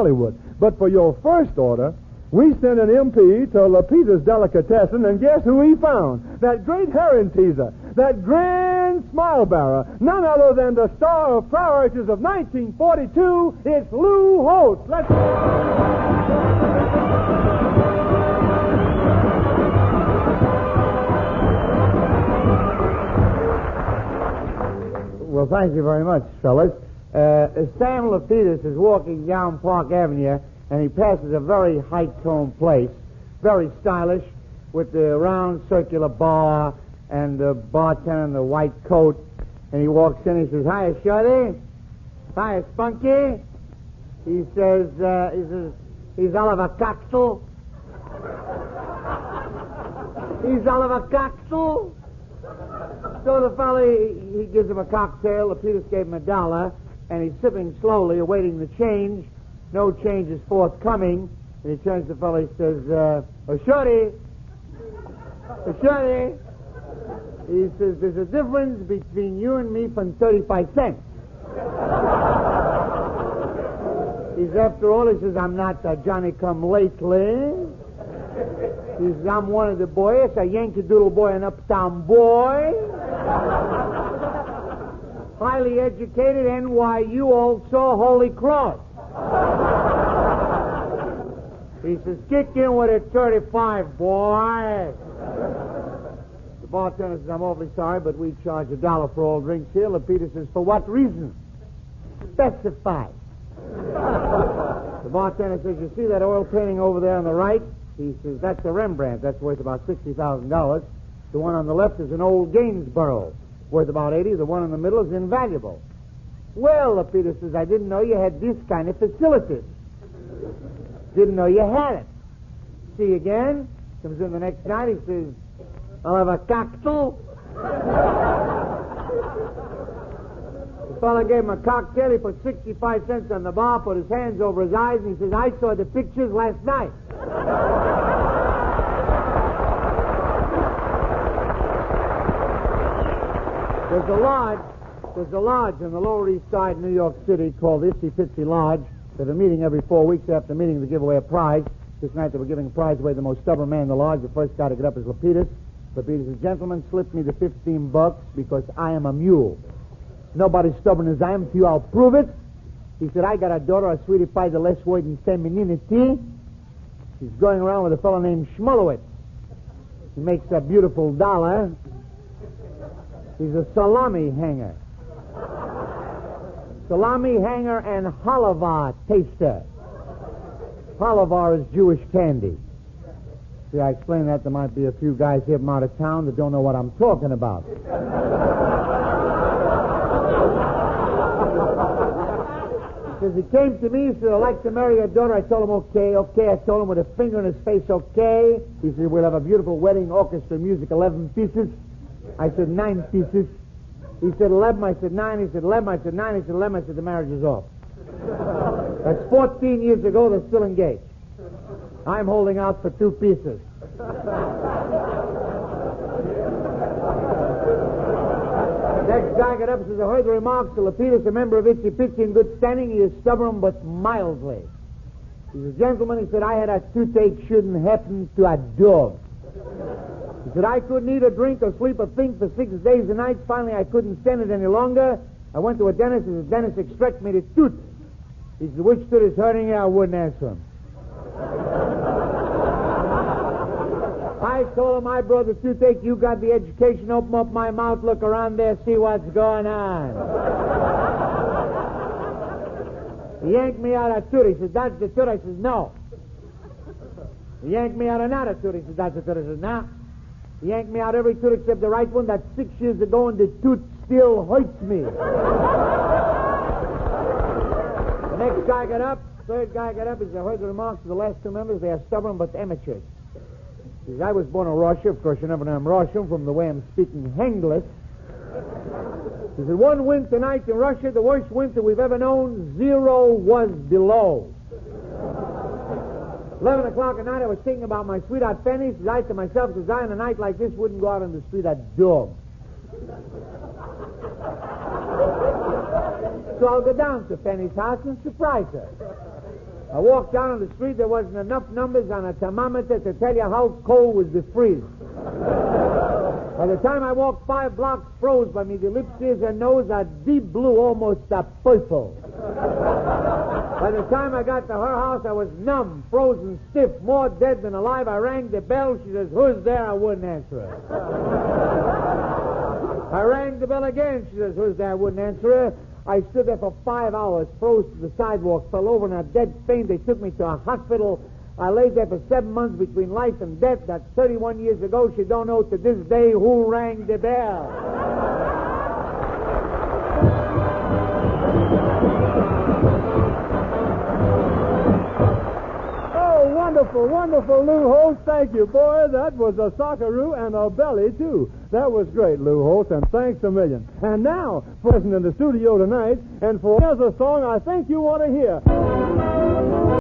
Hollywood. But for your first order, we sent an MP to Lapita's Delicatessen, and guess who he found? That great herring teaser, that grand smile bearer, none other than the star of Priorities of 1942. It's Lou Holtz. Let's Well, thank you very much, fellas. Sam Lapidus is walking down Park Avenue, and he passes a very high-toned place, very stylish, with the round circular bar and the bartender in the white coat. And he walks in, he says, "Hiya, Shorty. Hiya, Spunky." He says, he's Oliver Coxel. He's Oliver Coxel. So the fellow, he gives him a cocktail. Lapidus gave him $1, and he's sipping slowly, awaiting the change. No change is forthcoming. And he turns to the fellow, he says, "Oh, Shorty. Oh, Shorty." He says, "There's a difference between you and me from 35 cents. He's, after all, he says, "I'm not Johnny-come-lately. He says, "I'm one of the boys, a Yankee Doodle boy, an uptown boy. Highly educated, NYU, also Holy Cross." He says, "Kick in with a 35, boy." The bartender says, "I'm awfully sorry, but we charge $1 for all drinks here." Lapidus says, "For what reason?" "Specify." The bartender says, "You see that oil painting over there on the right?" He says, "That's a Rembrandt. That's worth about $60,000. The one on the left is an old Gainsborough, worth about 80. The one in the middle is invaluable." "Well," Lapidus says, "I didn't know you had this kind of facilities. Didn't know you had it." "See you again." Comes in the next night, he says, "I'll have a cocktail." The fellow gave him a cocktail. He put 65 cents on the bar, put his hands over his eyes, and he says, "I saw the pictures last night." There's a lodge in the Lower East Side, New York City, called the Itsy Bitsy Lodge. They have a meeting every 4 weeks. After the meeting, they give away a prize. This night they were giving a prize away to the most stubborn man in the lodge. The first guy to get up is Lapidus. Lapidus says, "Gentlemen, slip me the $15 because I am a mule. Nobody's stubborn as I am. To you, I'll prove it." He said, "I got a daughter, a sweetie pie, the less word in femininity. She's going around with a fellow named Schmulowitz. He makes a beautiful dollar. He's a salami hanger. Salami hanger and halavar taster. Halavar is Jewish candy." See, I explained that. There might be a few guys here from out of town that don't know what I'm talking about. He says, he came to me, he said, "I'd like to marry your daughter." I told him, okay. I told him with a finger in his face, okay. He said, "We'll have a beautiful wedding, orchestra, music, 11 pieces. I said, 9 pieces. He said, 11. I said, 9. He said, 11. I said, 9. He said, 11. I said, the marriage is off. That's 14 years ago. They're still engaged. I'm holding out for 2 pieces. Next guy got up and says, "I heard the remarks of Lapidus, a member of Itsy Bitsy in good standing. He is stubborn but mildly." He says, "Gentlemen," he said, "I had a toothache, shouldn't happen to a dog." He said, "I couldn't eat or drink or sleep or think for 6 days and nights. Finally, I couldn't stand it any longer. I went to a dentist, and the dentist extracted me the tooth. He said, 'Which tooth is hurting you?' I wouldn't answer him. I told him, I brought the toothache, you got the education, open up my mouth, look around there, see what's going on." He yanked me out a tooth. He said, "That's the tooth." I said, "No." He yanked me out another tooth. He said, "That's the tooth." I said, "No." He yanked me out every tooth except the right one. That's 6 years ago, and the tooth still hurts me. The next guy got up. Third guy got up. He said, "I heard the remarks of the last 2 members. They are stubborn but amateurs." He says, "I was born in Russia." Of course, you never know I'm Russian from the way I'm speaking English. He said, "One winter night in Russia, the worst winter we've ever known, 0 was below. 11 o'clock at night, I was thinking about my sweetheart Fanny. Says I to myself, says I, on a night like this, wouldn't go out on the street a dog. So I'll go down to Fanny's house and surprise her. I walked down on the street. There wasn't enough numbers on a thermometer to tell you how cold was the freeze. By the time I walked 5 blocks, froze by me. The lips, ears, and nose are deep blue, almost a purple. By the time I got to her house, I was numb, frozen, stiff, more dead than alive. I rang the bell. She says, "Who's there?" I wouldn't answer her. I rang the bell again. She says, "Who's there?" I wouldn't answer her. I stood there for 5 hours, froze to the sidewalk, fell over in a dead faint. They took me to a hospital. I laid there for 7 months between life and death. That's 31 years ago. She don't know to this day who rang the bell. Oh, wonderful, wonderful, Lou Holtz. Thank you, boy. That was a sockaroo and a belly, too. That was great, Lou Holtz, and thanks a million. And now, present in the studio tonight, and for another song I think you want to hear.